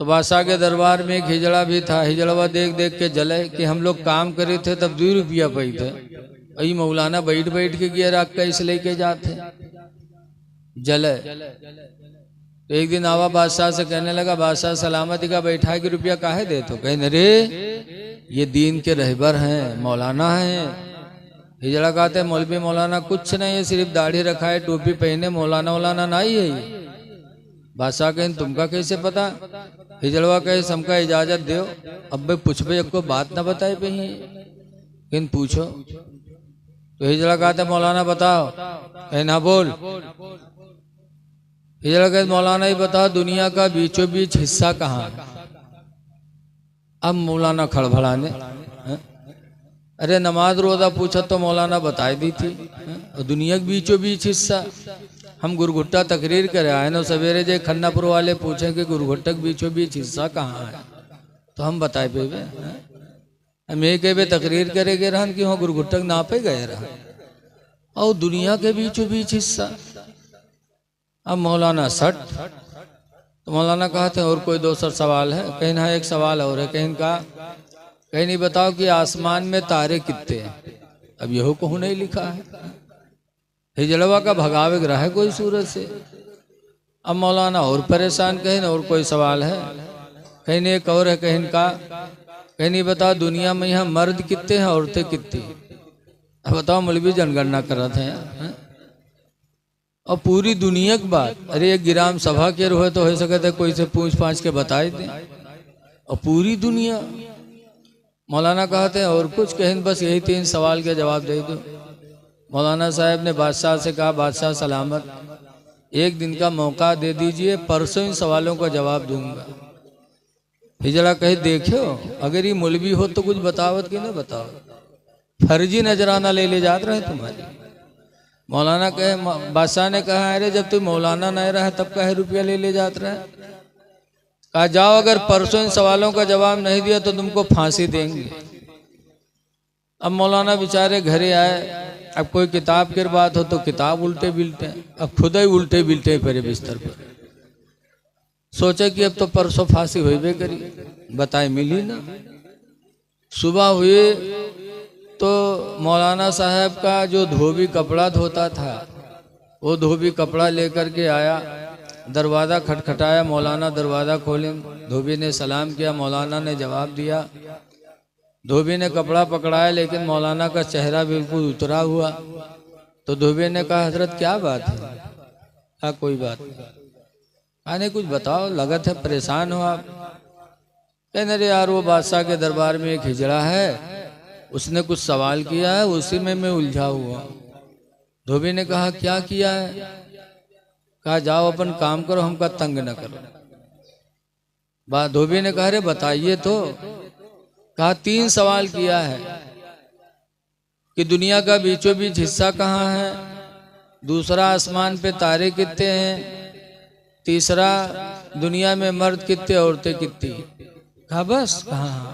तो बादशाह के दरबार में एक हिजड़ा भी था। हिजड़वा देख देख के जले कि हम लोग काम करे थे तब 2 रुपया पाई थे, अई मौलाना बैठ बैठ के गियर आग कैसे लेके जाते जले। तो एक दिन आवा बादशाह से कहने लगा, बादशाह सलामती का बैठा के रुपया काहे दे? तो कहने रे ये दीन के रहबर हैं, मौलाना हैं। हिजड़ा कहते हैं मौलवी मौलाना कुछ नहीं है, सिर्फ दाढ़ी रखा है, टोपी पहने, मौलाना मौलाना नहीं है। बादशाह कहें तुमका कैसे पता? हिजड़वा कहे हमका इजाजत दो। अब भाई पूछबे को बात ना बताए पे ही किन पूछो। तो हिजड़ा कहते मौलाना बताओ। कहे ना बोल। हिजड़ा कहे मौलाना ही बताओ दुनिया का बीचों बीच हिस्सा कहाँ है? अब मौलाना खड़बड़ाने, अरे नमाज रोजा पूछा तो मौलाना बता दी थी, और दुनिया के बीचों बीच हिस्सा हम गुरगुट्टा तकरीर करे आए ना सवेरे जे खन्नापुर वाले पूछे कि गुरगुट्टा के बीचों बीच हिस्सा कहाँ है, तो हम बताए पे हम ये कहे तकरीर करे गए रहन कि वहाँ गुरगुट्टा ना पे गए रहा और दुनिया के बीचों बीच हिस्सा। अब मौलाना सट। तो मौलाना कहते हैं और कोई दूसरा सवाल है? कहीं ना एक सवाल और है। कहीं का कहीं नहीं बताओ कि आसमान में तारे कितने हैं? अब यहो कहूँ नहीं लिखा है। हिजड़वा का भगावे ग्रह है कोई सूरत से। अब मौलाना और परेशान। कहीं और कोई सवाल है? कहीं नहीं एक और है। कहीं का कहीं नहीं बताओ दुनिया में यहाँ मर्द कितने हैं औरतें कितनी? अब बताओ मौलवी जनगणना कर रहे थे और पूरी दुनिया की बात। अरे एक ग्राम सभा के रहे तो हो सके थे कोई से पूछ पाछ के बताए थे, और पूरी दुनिया। मौलाना कहते हैं और कुछ? कहें बस यही 3 सवाल के जवाब दे दो। मौलाना साहब ने बादशाह से कहा, बादशाह सलामत, एक दिन का मौका दे दीजिए, परसों इन सवालों का जवाब दूंगा। हिजड़ा कहे देखो अगर ये मौलवी हो तो कुछ बतावत कि नहीं बताओ, फर्जी नजराना ले जात रहे तुम्हारी। मौलाना कहे, बादशाह ने कहा अरे जब तुम मौलाना नहीं रहे तब कहे रुपया ले जात रहे? कहा जाओ अगर परसों इन सवालों का जवाब नहीं दिया तो तुमको फांसी देंगे। अब मौलाना बेचारे घरे आए। अब कोई किताब की बात हो तो किताब उल्टे बिलटे, अब खुद ही उल्टे बिलटे परे बिस्तर पर। सोचे कि अब तो परसों फांसी हुई करी, बताए मिली ना। सुबह हुए तो मौलाना साहब का जो धोबी कपड़ा धोता था वो धोबी कपड़ा लेकर के आया। दरवाज़ा खटखटाया, मौलाना दरवाज़ा खोले। धोबी ने सलाम किया, मौलाना ने जवाब दिया। धोबी ने कपड़ा पकड़ाया लेकिन मौलाना का चेहरा बिल्कुल उतरा हुआ। तो धोबी ने कहा हजरत क्या बात है? कहा कोई बात नहीं, कुछ बताओ, लगत है परेशान हो आप। कहने रे यार वो बादशाह के दरबार में एक हिजड़ा है, उसने कुछ सवाल किया है, उसी में मैं उलझा हुआ। धोबी ने कहा क्या किया है? कहा जाओ अपन काम करो, हमका तंग न करो। धोबी ने कहा रे बताइए तो। कहा 3 सवाल किया है कि दुनिया का बीचों बीच हिस्सा कहाँ है, दूसरा आसमान पे तारे कितने हैं, तीसरा दुनिया में मर्द कितने औरतें कितनी। कहा बस? कहा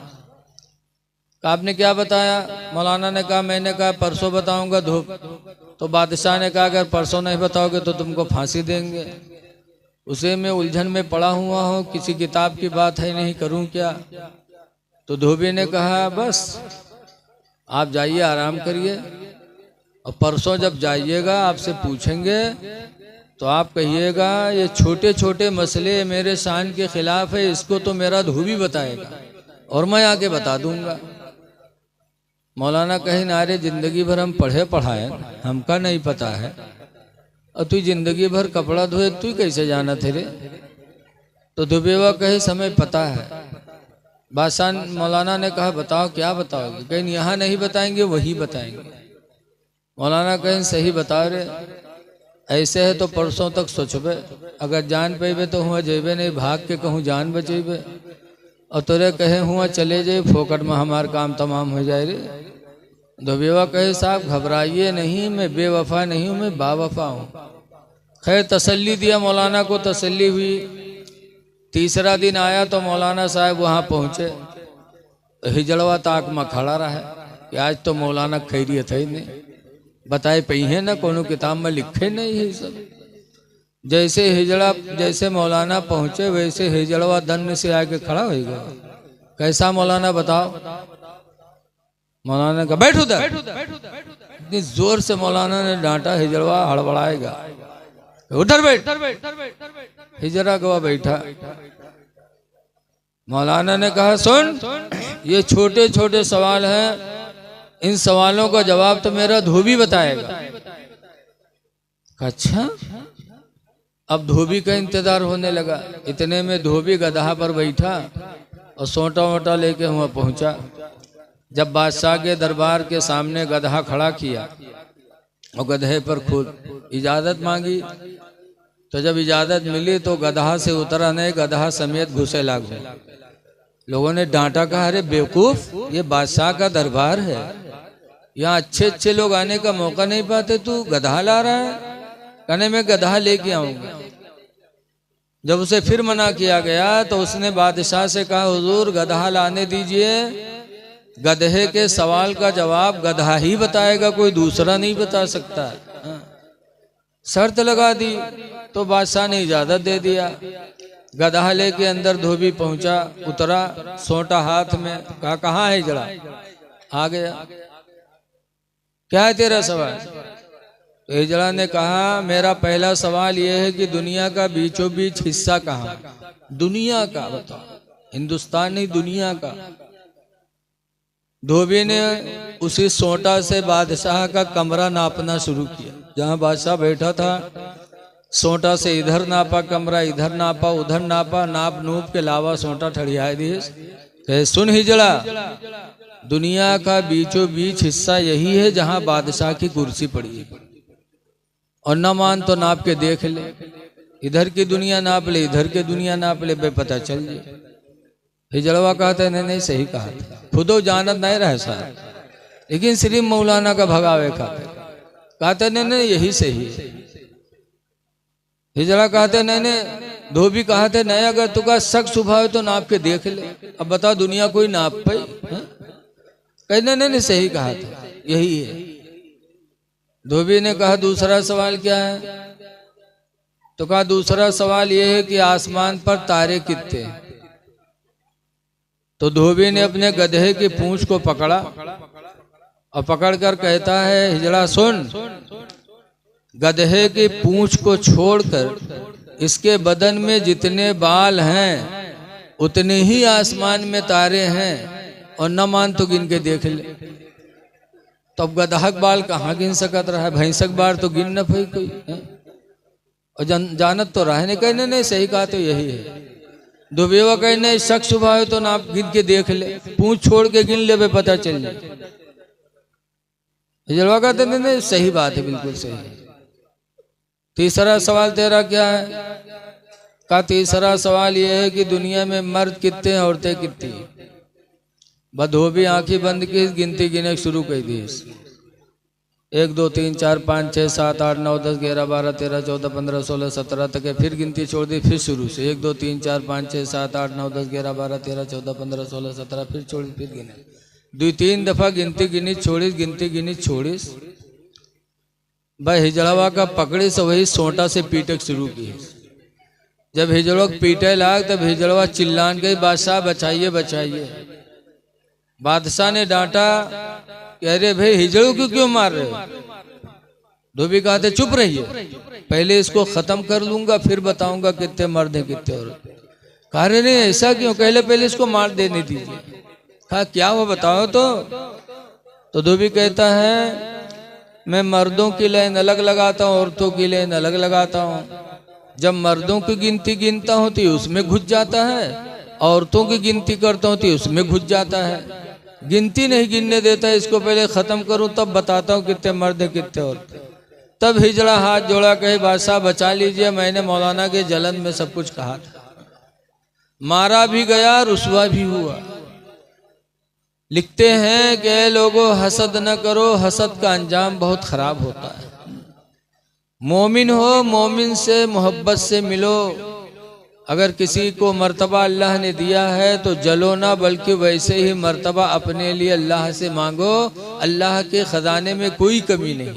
आपने क्या बताया? मौलाना ने कहा मैंने कहा परसों बताऊंगा धूप। तो बादशाह ने कहा अगर परसों नहीं बताओगे तो तुमको फांसी देंगे। उसे मैं उलझन में पड़ा हुआ हूँ, किसी किताब की बात है नहीं, करूं क्या? तो धोबी ने कहा बस आप जाइए आराम करिए, और परसों जब जाइएगा आपसे पूछेंगे तो आप कहिएगा ये छोटे छोटे मसले मेरे शान के खिलाफ है, इसको तो मेरा धोबी बताएगा और मैं आके बता दूंगा। मौलाना कहीं नारे जिंदगी भर हम पढ़े पढ़ाए, हमका नहीं पता है, और तू जिंदगी भर कपड़ा धोए तू कैसे जाना थे रे? तो धोबेवा कहे समय पता है। बादशाह मौलाना ने कहा बताओ क्या बताओगे? कहीं यहाँ नहीं बताएंगे वही बताएंगे। मौलाना कहीं सही बता रे, ऐसे है तो परसों तक सोचबे, अगर जान पेबे तो हुआ जेबे, नहीं भाग के कहूँ जान बचेबे, और तोरे कहे हुआ चले जाए फोकट में हमार काम तमाम हो जाए रे। धोबेवा कहे साहब घबराइए नहीं, मैं बेवफा नहीं हूँ, मैं बावफा हूँ। खैर तसल्ली दिया, मौलाना को तसल्ली हुई। तीसरा दिन आया तो मौलाना साहब वहाँ पहुँचे। हिजड़वा ताक में खड़ा रहा कि आज तो मौलाना खैरियत है नहीं, बताए पही है ना, कोनो किताब में लिखे नहीं है सब। जैसे हिजड़ा, जैसे मौलाना पहुंचे वैसे हिजड़वा दंड से आके खड़ा हो गया। कैसा मौलाना बताओ? मौलाना का बैठ उधर। इतनी जोर से मौलाना ने डांटा, हिजड़वा हड़बड़ाएगा, उधर बैठ। हिजड़ा गवा बैठा। मौलाना ने कहा सुन, ये छोटे छोटे सवाल हैं, इन सवालों का जवाब तो मेरा धोबी बताएगा। अच्छा, अब धोबी का इंतजार होने लगा। इतने में धोबी गधा पर बैठा और सोटा वोटा लेके वहां पहुंचा। जब बादशाह के दरबार के सामने गधा खड़ा किया और गधे पर खुद इजाजत मांगी, तो जब इजाजत मिली तो गधा से उतरा नहीं, गधा समेत घुसे लागू। लोगों ने डांटा, कहा अरे बेवकूफ, ये बादशाह का दरबार है, यहाँ अच्छे अच्छे लोग आने का मौका नहीं पाते, तू गधा ला रहा है। कहने में गधा लेके आऊंगा। जब उसे फिर मना किया गया तो उसने बादशाह से कहा हुजूर गधा लाने दीजिए, गधे के सवाल का जवाब गधा ही बताएगा, कोई दूसरा नहीं बता सकता। शर्त लगा दी तो बादशाह ने इजाजत दे दिया। गधा लेके अंदर धोबी पहुंचा, उतरा, सोटा हाथ में, कहा कहाँ है हिजड़ा? आ गया। क्या है तेरा सवाल? तो हिजड़ा ने कहा मेरा पहला सवाल यह है कि दुनिया का बीचों बीच हिस्सा कहाँ? दुनिया का बताओ, हिंदुस्तान नहीं, दुनिया का। धोबी ने उसी सोटा से बादशाह का कमरा नापना शुरू किया। जहां बादशाह बैठा था, सोटा से इधर नापा कमरा, इधर नापा, उधर नापा, नाप नूप के लावा सोटा ठड़िया दिए। सुन हिजड़ा, दुनिया का बीचों बीच हिस्सा यही है जहां बादशाह की कुर्सी पड़ी है, और न मान तो नाप के देख ले, इधर की दुनिया नाप ले, इधर की दुनिया नाप ले, पता चल जाए। हिजड़वा कहते नहीं नहीं सही कहा था, खुदो जानत नहीं रहे साहब, लेकिन सिर्फ मौलाना का भगावे कहते नहीं नहीं यही सही है। हिजड़ा कहते नहीं नहीं, धोबी कहते नहीं अगर तुका शक शुभा है तो नाप के देख ले। अब बता दुनिया कोई नाप पाई? कहने नहीं सही कहा था, यही है। धोबी ने कहा दूसरा सवाल क्या है? तो कहा दूसरा सवाल यह है कि आसमान पर तारे कितने? तो धोबी ने अपने गधे की पूंछ को पकड़ा और पकड़कर कहता है हिजड़ा सुन, गधे की पूंछ को छोड़कर इसके बदन में जितने बाल हैं उतने ही आसमान में तारे हैं, और न मान तो गिन के देख ले। तो अब गधा बाल कहाँ गिन सकत रहा है? भैंसक बाल तो गिन न पाई कोई, और जानत तो रहा नहीं। कहने नहीं सही कहा तो यही है। दुबेवा कहने शक शुभा है तो ना गिन के देख ले, पूंछ छोड़ के गिन ले, पता चल जाए। हिजड़वा कहते नहीं सही बात है, बिल्कुल सही है। तीसरा सवाल तेरा क्या है? का तीसरा सवाल यह है कि दुनिया में मर्द कितने, औरतें कितनी? धोबी आंखें बंद की गिनती गिने शुरू कर दी। 1 2 3 4 5 6 7 8 9 10 11 12 13 14 15 16 17 तक है। फिर गिनती छोड़ दी, फिर शुरू से 1 2 3 4 5 6 7 8 9 10 11 12 13 14 15 16 17 फिर छोड़ी, फिर गिने। 2-3 दफा गिनती गिनी छोड़ी, गिनती गिनी छोड़ी। भाई हिजड़वा का पकड़े से वही सोटा से पीटक शुरू की। जब हिजड़वा पीटे लाग तब हिजड़वा चिल्लान गई बादशाह बचाइए बचाइए। बादशाह ने डांटा कि अरे भाई हिजड़ों को क्यों मार रहे हो? धोबी कहते चुप रहिए, पहले इसको खत्म कर लूंगा फिर बताऊंगा कितने मर्द हैं कितने औरत। कह रहे नहीं ऐसा क्यों? पहले इसको मार देने दीजिए। कहा क्या हुआ बताओ तो धोबी कहता है मैं मर्दों की लाइन अलग लगाता हूँ, औरतों की लाइन अलग लगाता हूँ। जब मर्दों की गिनती गिनता हूँ तो उसमें घुस जाता है, औरतों की गिनती करता हूँ तो उसमें घुस जाता है। गिनती नहीं गिनने देता, इसको पहले खत्म करूं तब बताता हूँ कितने मर्द कितने औरतें। तब हिजड़ा हाथ जोड़ा कहे बादशाह बचा लीजिए, मैंने मौलाना के जलन में सब कुछ कहा था। मारा भी गया, रुसवा भी हुआ। लिखते हैं कि लोगों हसद न करो, हसद का अंजाम बहुत खराब होता है। मोमिन हो, मोमिन से मोहब्बत से मिलो। अगर किसी को मर्तबा अल्लाह ने दिया है तो जलो ना, बल्कि वैसे ही मर्तबा अपने लिए अल्लाह से मांगो। अल्लाह के खजाने में कोई कमी नहीं।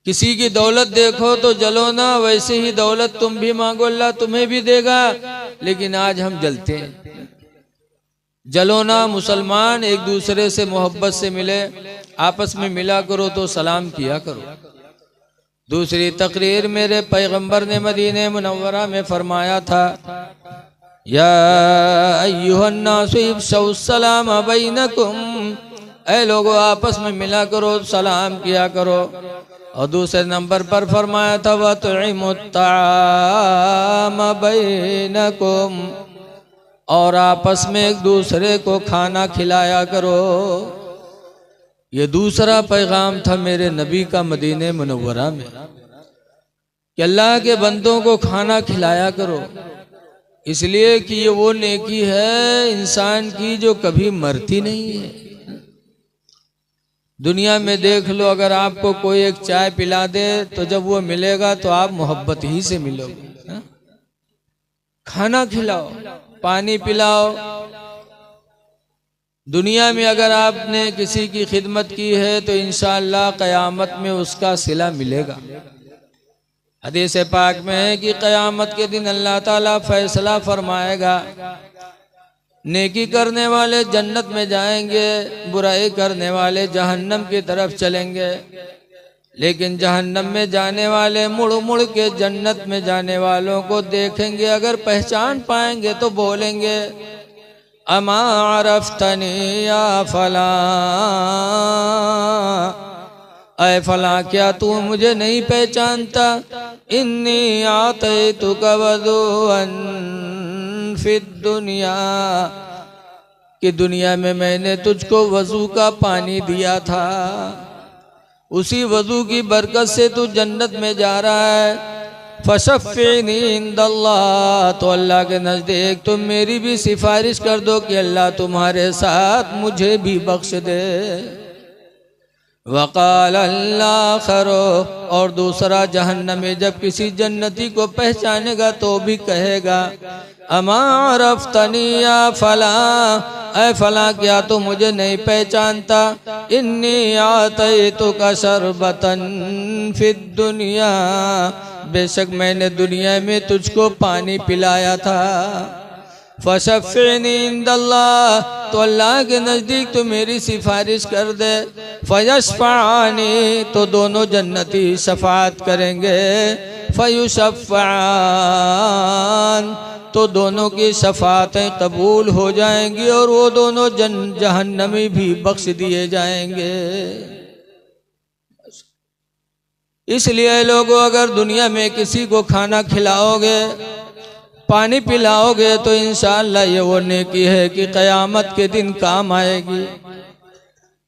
किसी की दौलत देखो तो जलो ना, वैसे ही दौलत तुम भी मांगो, अल्लाह तुम्हें भी देगा। लेकिन आज हम जलते हैं। जलो ना, मुसलमान एक दूसरे से मोहब्बत से मिले, आपस में मिला करो तो सलाम किया करो। दूसरी तकरीर मेरे पैगंबर ने मदीने मुनव्वरा में फरमाया था, या अय्युहन्नासु इफ्शौ सलाम बैनकुम, ऐ लोगों आपस में मिला करो, सलाम किया करो। और दूसरे नंबर पर फरमाया था, वतइमुत ताम बैनकुम, और आपस में एक दूसरे को खाना खिलाया करो। ये दूसरा पैगाम था मेरे नबी का मदीने मुनव्वरा में कि अल्लाह के बंदों को खाना खिलाया करो, इसलिए कि ये वो नेकी है इंसान की जो कभी मरती नहीं है। दुनिया में देख लो, अगर आपको कोई एक चाय पिला दे तो जब वो मिलेगा तो आप मोहब्बत ही से मिलोगे। खाना खिलाओ, पानी पिलाओ। दुनिया में अगर आपने किसी की खिदमत की है तो इंशाअल्लाह क़यामत में उसका सिला मिलेगा। हदीस पाक में है कि क़यामत के दिन अल्लाह ताला फैसला फरमाएगा, नेकी करने वाले जन्नत में जाएंगे, बुराई करने वाले जहन्नम की तरफ चलेंगे। लेकिन जहन्नम में जाने वाले मुड़ मुड़ के जन्नत में जाने वालों को देखेंगे, अगर पहचान पाएंगे तो बोलेंगे, अमा अरफ्तनी या फला, ऐ फला क्या तू मुझे नहीं पहचानता। इन्नी आतैतुका वज़ूअन फिद दुनिया, कि दुनिया में मैंने तुझको वजू का पानी दिया था, उसी वजू की बरकत से तू जन्नत में जा रहा है। फशफ़िनी इंदल्लाह, तो अल्लाह के नज़दीक तुम मेरी भी सिफारिश कर दो कि अल्लाह तुम्हारे साथ मुझे भी बख्श दे। वक़ाल अल्लाह खरो, और दूसरा जहन्नम में जब किसी जन्नती को पहचानेगा तो भी कहेगा, अमा अरफ्तनी या फला, ऐ फला क्या तू मुझे नहीं पहचानता। इन्नी आतैतुका शरबतन फिद दुनिया, बेशक मैंने दुनिया में तुझको पानी पिलाया था। फशफ़िनी इंदल्लाह, तो अल्लाह के नज़दीक तो मेरी सिफारिश कर दे। फयशफ़अनी, तो दोनों जन्नती शफ़ाअत करेंगे। फयुशफ़अन, तो दोनों की शफ़ाअतें कबूल हो जाएंगी और वो दोनों जहन्नमी भी बख्श दिए जाएंगे। इसलिए लोगों, अगर दुनिया में किसी को खाना खिलाओगे, पानी पिलाओगे तो इंशाअल्लाह ये वो नेकी है कि क़यामत के दिन काम आएगी।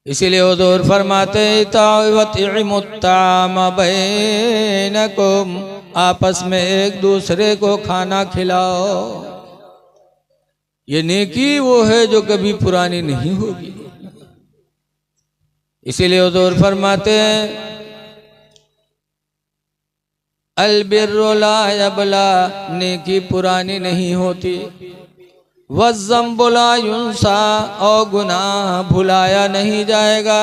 इसीलिए हुज़ूर फरमाते वतइमुत ताम बैनकुम, आपस में एक दूसरे को खाना खिलाओ। ये नेकी वो है जो कभी पुरानी नहीं होगी। इसीलिए हुज़ूर फरमाते हैं, अलबिर्रु ला यबला, नेकी पुरानी नहीं होती। वज़्ज़म्बु ला युंसा, और गुनाह भुलाया नहीं जाएगा।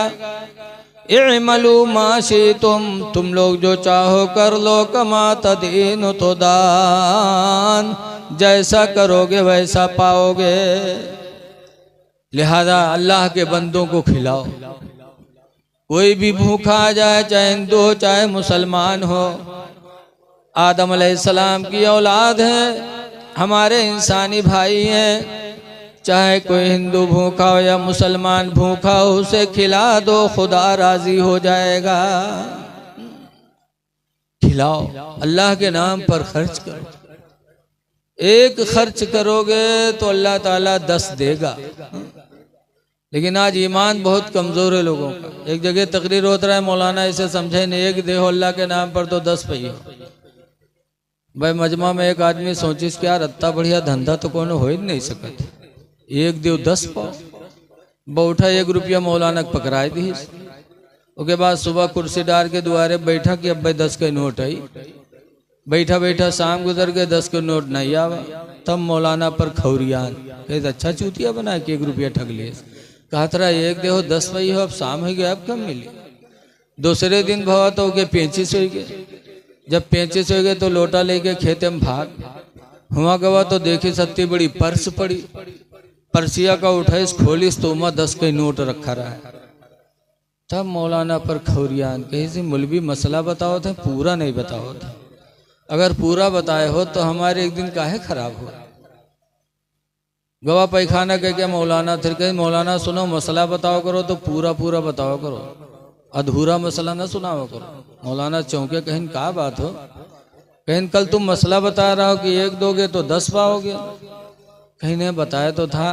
इअमलू मा शिअ्तुम, तुम लोग जो चाहो कर लो। कमा तदीनु तुदान, जैसा करोगे वैसा पाओगे। लिहाजा अल्लाह के बंदों को खिलाओ। कोई भी भूखा आ जाए, चाहे हिंदू हो चाहे मुसलमान हो, आदम अलैहिस्सलाम की औलाद है, हमारे इंसानी भाई हैं। चाहे कोई हिंदू भूखा हो या मुसलमान भूखा हो, उसे खिला दो, खुदा राजी हो जाएगा। खिलाओ, अल्लाह के नाम पर खर्च करो। एक खर्च करोगे तो अल्लाह ताला 10 देगा। लेकिन आज ईमान बहुत कमज़ोर है लोगों का। एक जगह तकरीर होता है, मौलाना इसे समझे नहीं, एक देहो अल्लाह के नाम पर तो 10 पहियो। भाई मजमा में एक आदमी सोचिस कि यार अत्ता बढ़िया धंधा तो कोनो हो ही नहीं सकता, एक देव 10 पाओ। बैठा 1 रुपया मौलाना पकड़ाई दी। उसके बाद सुबह कुर्सी डाल के दुआरे बैठा कि अब भाई 10 का नोट आई। बैठा बैठा शाम गुजर गए, 10 का नोट नहीं आवा। तब मौलाना पर खौरियान कहे, अच्छा चूतिया बना के 1 रुपया ठग लिए। कहा तरा एक देहो 10 पई हो, अब शाम हो गया, अब कब मिली। दूसरे दिन भवा तो के 35 हो गए। जब 35 हो गए तो लोटा लेके खेते में भाग हुआ गवा तो देखी सत्ती बड़ी पर्स पड़ी। परसिया का उठाइस खोलिस तो उमा 10 के नोट रखा रहा है। तब मौलाना पर खौरियान कहीं से मौलवी मसला बताओ थे, पूरा नहीं बताओ थे। अगर पूरा बताए हो तो हमारे एक दिन काहे खराब हो। गवा पैखाना कह के मौलाना फिर कहे मौलाना सुनो मसला बताओ करो तो पूरा पूरा बताओ करो, अधूरा मसला ना सुनाओ करो। मौलाना चौंके कहीं क्या बात हो। कहीं कल तुम मसला बता रहा हो कि 1 दोगे तो 10 पाओगे। कहीं ने बताया तो था।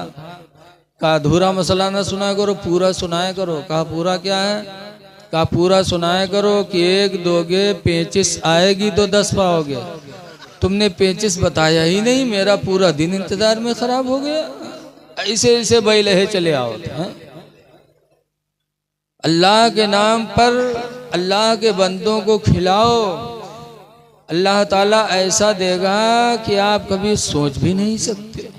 कहा अधूरा मसला ना सुनाया करो, पूरा सुनाया करो। कहा पूरा क्या है। कहा पूरा सुनाया करो कि 1 दोगे 35 आएगी तो 10 पाओगे। तुमने 35 बताया ही नहीं, मेरा पूरा दिन इंतजार में खराब हो गया। ऐसे ऐसे बैलहे चले आओ। अल्लाह के नाम पर अल्लाह के बंदों को खिलाओ, अल्लाह ताला ऐसा देगा कि आप कभी सोच भी नहीं सकते।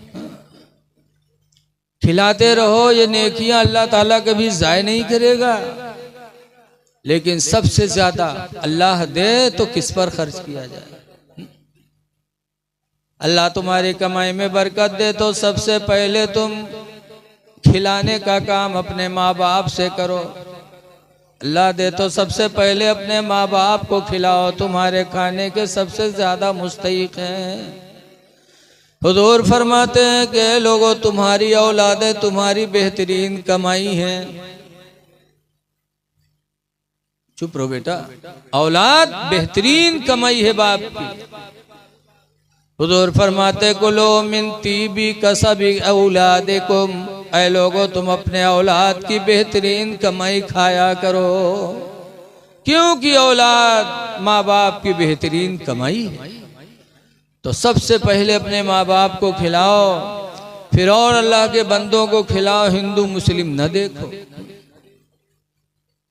खिलाते रहो, ये नेकियां अल्लाह ताला कभी जाय नहीं करेगा। लेकिन सबसे ज्यादा अल्लाह दे तो किस पर खर्च किया जाए। अल्लाह तुम्हारी कमाई में बरकत दे तो सबसे पहले तुम खिलाने का काम अपने माँ बाप से करो। अल्लाह दे तो सबसे पहले अपने माँ बाप को खिलाओ, तुम्हारे खाने के सबसे ज्यादा मुस्तहिक हैं। हुजूर फरमाते हैं कि लोगों तुम्हारी औलादें तुम्हारी बेहतरीन कमाई है। चुप रहो बेटा, औलाद बेहतरीन कमाई है बाप की। हुजूर फरमाते कुलो मिन तीबी कसबी औलादिकुम, ऐ लोगों तुम अपने औलाद की बेहतरीन कमाई खाया करो, क्योंकि औलाद माँ बाप की बेहतरीन कमाई है। तो सबसे पहले अपने माँ बाप को खिलाओ, फिर और अल्लाह के बंदों को खिलाओ। हिंदू मुस्लिम न देखो।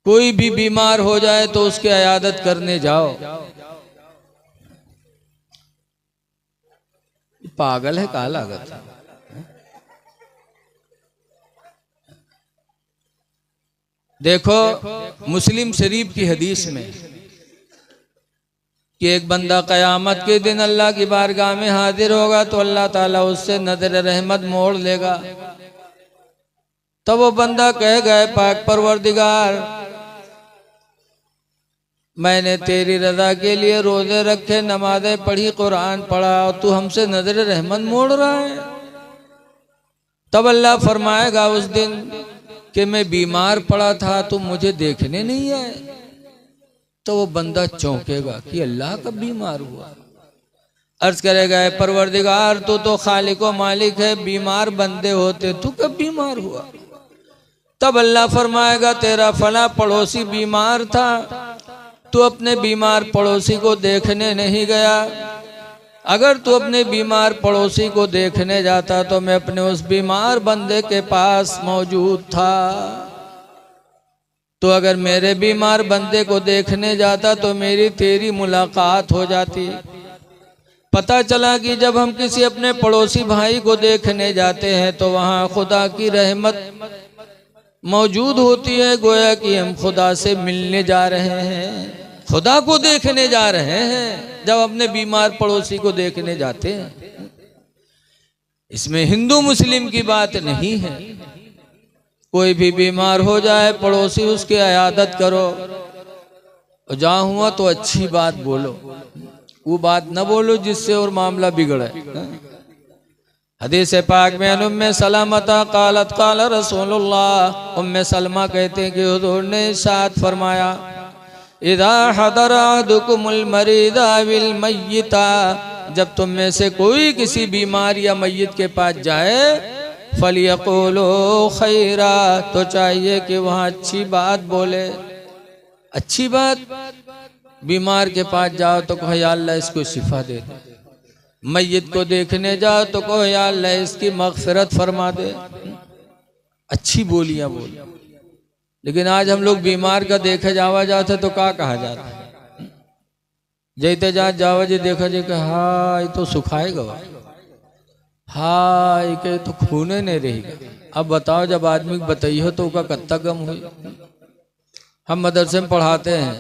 कोई भी बीमार हो जाए तो उसकी इयादत करने जाओ। पागल है का लागत। देखो मुस्लिम शरीफ की हदीस में कि एक बंदा क़यामत के दिन अल्लाह की बारगाह में हाजिर होगा तो अल्लाह ताला उससे नजर रहमत मोड़ लेगा। तब वो बंदा कह गए पाक परवरदिगार, मैंने तेरी रजा के लिए रोजे रखे, नमाजें पढ़ी, कुरान पढ़ा और तू हमसे नजर रहमत मोड़ रहा है। तब अल्लाह फरमाएगा उस दिन कि मैं बीमार पड़ा था, तुम मुझे देखने नहीं आए। तो वो बंदा चौंकेगा कि अल्लाह कब बीमार हुआ। अर्ज करेगा परवरदिगार तू तो खालिक व मालिक है, बीमार बंदे होते, तू कब बीमार हुआ। तब अल्लाह फरमाएगा तेरा फला पड़ोसी बीमार था, तू अपने बीमार पड़ोसी को देखने नहीं गया। अगर तू अपने बीमार पड़ोसी को देखने जाता तो मैं अपने उस बीमार बंदे के पास मौजूद था। तो अगर मेरे बीमार बंदे को देखने जाता तो मेरी तेरी मुलाकात हो जाती। पता चला कि जब हम किसी अपने पड़ोसी भाई को देखने जाते हैं तो वहाँ खुदा की रहमत मौजूद होती है, गोया कि हम खुदा से मिलने जा रहे हैं, खुदा को देखने जा रहे हैं जब अपने बीमार पड़ोसी को देखने जाते हैं। इसमें हिंदू मुस्लिम की बात नहीं है। कोई भी बीमार हो जाए पड़ोसी उसकी इयादत करो, जहाँ हुआ तो अच्छी बात बोलो, वो बात न बोलो जिससे और मामला बिगड़े। हदीस पाक में उम्मे सलामता कालत काला रसूलुल्लाह, उम्मे सलमा कहते हैं कि हुजूर ने इरशाद फरमाया इदा हदर अहदुकुमुल मरीदा विल मय्यिता, जब तुम में से कोई किसी बीमार या मय्यत के पास जाए फलियक़ूलू खैरा, तो चाहिए कि वहाँ अच्छी बात बोले। अच्छी बात, बीमार के पास जाओ तो कहो या अल्लाह इसको शिफा दे दे, मय्यत को देखने जाओ तो कहो या अल्लाह इसकी मग़फ़िरत फरमा दे। अच्छी बोलियां बोल। लेकिन आज हम लोग बीमार का देखे जावा जाते तो क्या कहा जाता है, जैते जा जावा जी देखा जी का हाँ ये तो सुखाएगा, हाँ ये तो खूने नहीं रहेगा। अब बताओ जब आदमी बताइए तो उसका कत्ता गम हुई। हम मदरसे में पढ़ाते हैं,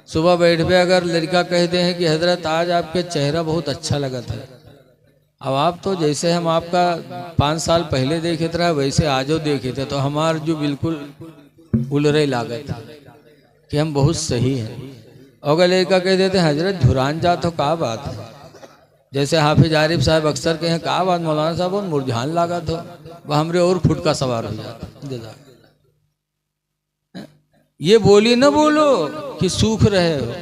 सुबह बैठ पे अगर लड़का कहते हैं कि हजरत आज आपके चेहरा बहुत अच्छा लगा था, अब आप तो जैसे हम आपका 5 साल पहले देखे थे वैसे आजो देखे थे, तो हमार जो बिल्कुल उलरे लागत कि हम बहुत सही हैं। अगर लड़का कह देते हैं हजरत धुरान जा तो का बात है, जैसे हाफिज आरिफ साहब अक्सर कहें का बात मौलाना साहब और मुरझान लागा तो वह हमरे और फुटका सवार हो जाता। ये बोली न बोलो कि सूख रहे हो,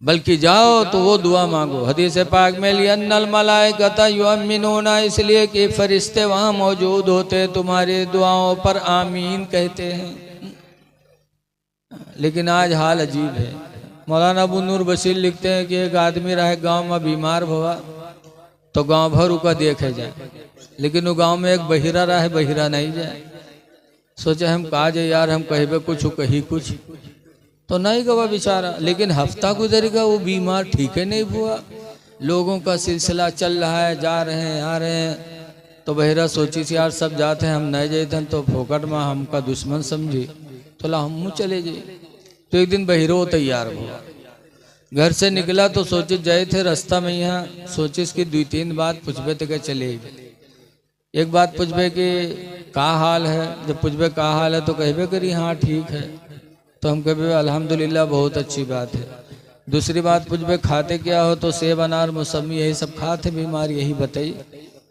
बल्कि जाओ तो वो दुआ मांगो। हदीस पाक में लियन्नल मलाइकता युअम्मिनूना, इसलिए कि फरिश्ते वहाँ मौजूद होते तुम्हारी दुआओं पर आमीन कहते हैं। लेकिन आज हाल अजीब है। मौलाना अबू नूर बशीर लिखते हैं कि एक आदमी रहे गांव में बीमार हुआ तो गांव भर उका देखे जाए, लेकिन वो गांव में एक बहिरा रहे, बहिरा नहीं जाए। सोचे हम कहा जाए यार, हम कहे कुछ कही कुछ तो नहीं गवा बेचारा। लेकिन हफ्ता गुजरेगा वो बीमार ठीक है नहीं हुआ, लोगों का सिलसिला चल रहा है, जा रहे हैं आ रहे हैं। तो बहिरा सोची थी यार सब जाते हैं हम नहीं जाते तो फोकट में हमका दुश्मन समझी, तो ला हम चले जाए। तो एक दिन बहिरो तैयार हुआ, घर से निकला तो सोचे जाए थे रास्ता में, यहाँ सोचे इसकी 2-3 बात पूछबे तो क्या चले। एक बात पूछबे कि का हाल है, जब पूछबे का हाल है तो कहबे करी हाँ ठीक है, तो हम कहबे अल्हम्दुलिल्लाह बहुत अच्छी बात है। दूसरी बात पूछबे खाते क्या हो, तो सेब अनार मौसमी यही सब खाते, बीमार यही बताइए,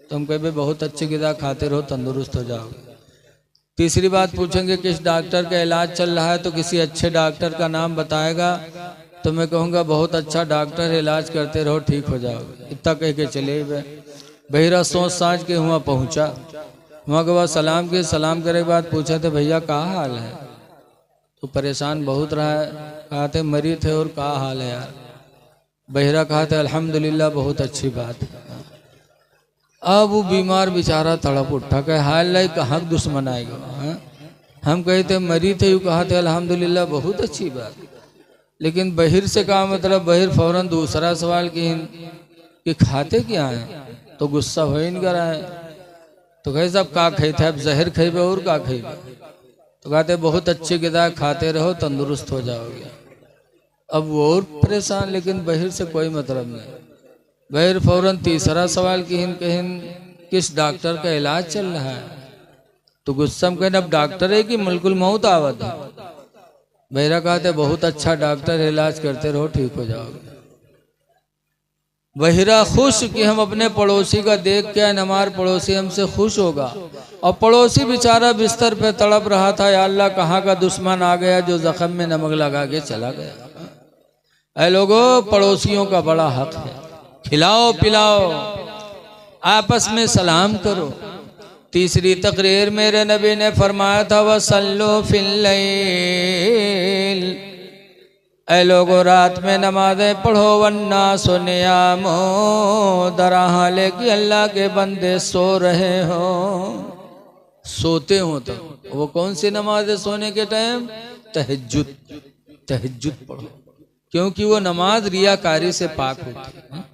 तो हम कहबे बहुत अच्छी गिदा खाते रहो तंदुरुस्त हो जाओगे। तीसरी बात पूछेंगे किस डॉक्टर का इलाज चल रहा है, तो किसी अच्छे डॉक्टर का नाम बताएगा, तो मैं कहूँगा बहुत अच्छा डॉक्टर इलाज करते रहो ठीक हो जाओगे। इतना कह के चले गए। बहिरा सोच साझ के वहाँ पहुँचा, वहाँ के बाद सलाम के, सलाम करे के बाद पूछा थे भैया का हाल है, तो परेशान बहुत रहा है। कहा थे मरी थे और का हाल है यार। बहिरा कहा थे अल्हम्दुलिल्लाह बहुत अच्छी बात है। अब वो बीमार बेचारा तड़प उठा, कहे हाल लाई कहाँ दुश्मन आएगा। हम कहे थे मरी थे, यू कहा थे अल्हम्दुलिल्लाह बहुत अच्छी बात। लेकिन बहिर से कहा मतलब बहिर फौरन दूसरा सवाल कि खाते क्या हैं, तो गुस्सा हो ही नहीं कर रहा है। तो कहे साहब का खाई थे, अब जहर खेबे और का खेबे, तो कहते बहुत अच्छी गिदा खाते रहो तंदुरुस्त हो जाओगे। अब वो और परेशान, लेकिन बहिर से कोई मतलब नहीं। बहिर फौरन तीसरा सवाल कहिन किस डॉक्टर का इलाज चल रहा है, तो गुस्सा में कहने अब डॉक्टर है कि मुल्कुल मौत आवत है। बहिरा कहते बहुत अच्छा डॉक्टर इलाज करते रहो ठीक हो जाओगे। बहिरा खुश कि हम अपने पड़ोसी का देख के हमारे पड़ोसी हमसे खुश होगा, और पड़ोसी बेचारा बिस्तर पे तड़प रहा था, या अल्लाह कहाँ का दुश्मन आ गया जो जख्म में नमक लगा के चला गया। ऐ लोगों, पड़ोसियों का बड़ा हक है, खिलाओ पिलाओ, आपस में सलाम करो। तीसरी तकरीर मेरे नबी ने फरमाया था वसल्लो फिल लैल, ऐ लोगों रात में नमाजें पढ़ो, वन्ना सुनियामो, दरा हाले कि अल्लाह के बंदे सो रहे हो, सोते हो। तो वो कौन सी नमाज है सोने के टाइम? तहज्जुद। तहज्जुद पढ़ो, क्योंकि वो नमाज रियाकारी से पाक होती है।